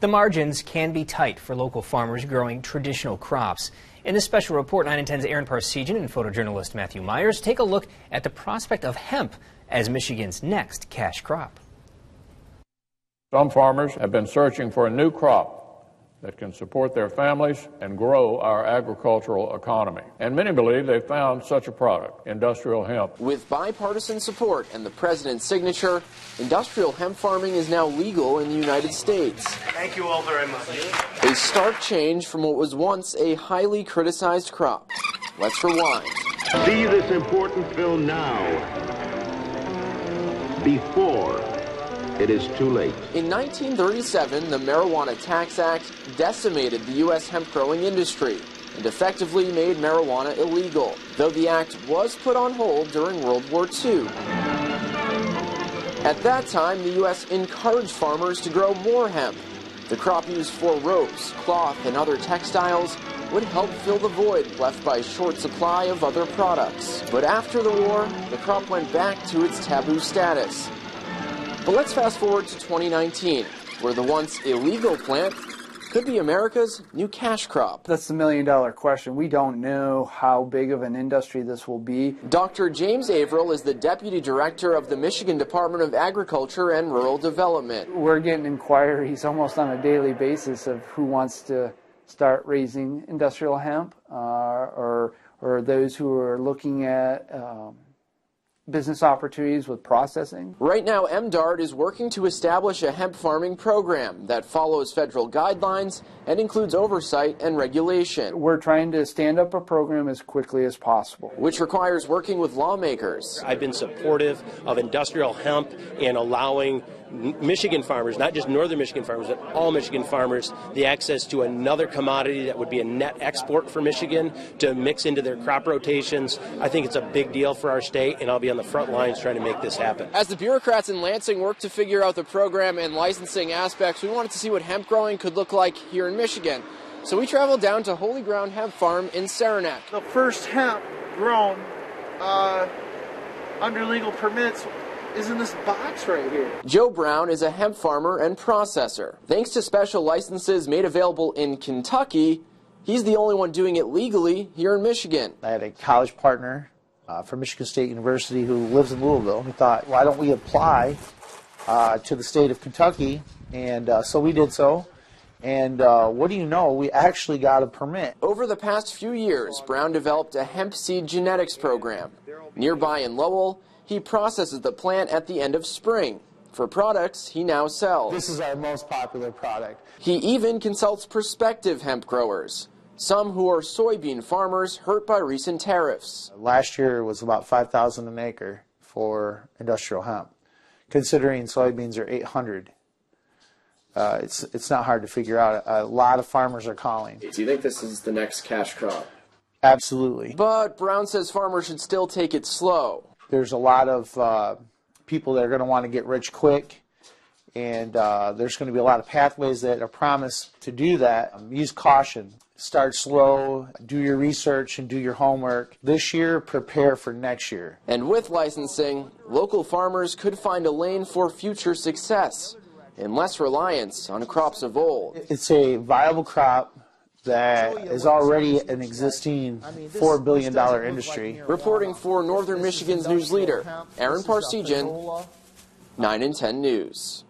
The margins can be tight for local farmers growing traditional crops. In this special report, 9 and 10's Aaron Parsegian and photojournalist Matthew Myers take a look at the prospect of hemp as Michigan's next cash crop. Some farmers have been searching for a new crop that can support their families and grow our agricultural economy. And many believe they've found such a product, industrial hemp. With bipartisan support and the president's signature, industrial hemp farming is now legal in the United States. Thank you all very much. A stark change from what was once a highly criticized crop. Let's rewind. See this important film now, before it is too late. In 1937, the Marijuana Tax Act decimated the U.S. hemp growing industry and effectively made marijuana illegal, though the act was put on hold during World War II. At that time, the U.S. encouraged farmers to grow more hemp. The crop used for ropes, cloth, and other textiles would help fill the void left by a short supply of other products. But after the war, the crop went back to its taboo status. But let's fast forward to 2019, where the once illegal plant could be America's new cash crop. That's the million-dollar question. We don't know how big of an industry this will be. Dr. James Averill is the Deputy Director of the Michigan Department of Agriculture and Rural Development. We're getting inquiries almost on a daily basis of who wants to start raising industrial hemp or those who are looking at business opportunities with processing. Right now, MDARD is working to establish a hemp farming program that follows federal guidelines and includes oversight and regulation. We're trying to stand up a program as quickly as possible, which requires working with lawmakers. I've been supportive of industrial hemp and allowing Michigan farmers, not just northern Michigan farmers, but all Michigan farmers, the access to another commodity that would be a net export for Michigan to mix into their crop rotations. I think it's a big deal for our state, and I'll be on the front lines trying to make this happen. As the bureaucrats in Lansing work to figure out the program and licensing aspects, we wanted to see what hemp growing could look like here in Michigan. So we traveled down to Holy Ground Hemp Farm in Saranac. The first hemp grown under legal permits is in this box right here. Joe Brown is a hemp farmer and processor. Thanks to special licenses made available in Kentucky, he's the only one doing it legally here in Michigan. I had a college partner from Michigan State University who lives in Louisville. We thought, why don't we apply to the state of Kentucky? And so we did so. And what do you know, we actually got a permit. Over the past few years, Brown developed a hemp seed genetics program. Nearby in Lowell, he processes the plant at the end of spring for products he now sells. This is our most popular product. He even consults prospective hemp growers, some who are soybean farmers hurt by recent tariffs. Last year was about $5,000 an acre for industrial hemp. Considering soybeans are $800, it's not hard to figure out. A lot of farmers are calling. Do you think this is the next cash crop? Absolutely. But Brown says farmers should still take it slow. There's a lot of people that are going to want to get rich quick, and there's going to be a lot of pathways that are promised to do that. Use caution. Start slow, do your research, and do your homework. This year, prepare for next year. And with licensing, local farmers could find a lane for future success and less reliance on crops of old. It's a viable crop that is already an existing $4 billion industry. Reporting for Northern Michigan's news leader, Aaron Parsegian, 9 and 10 News.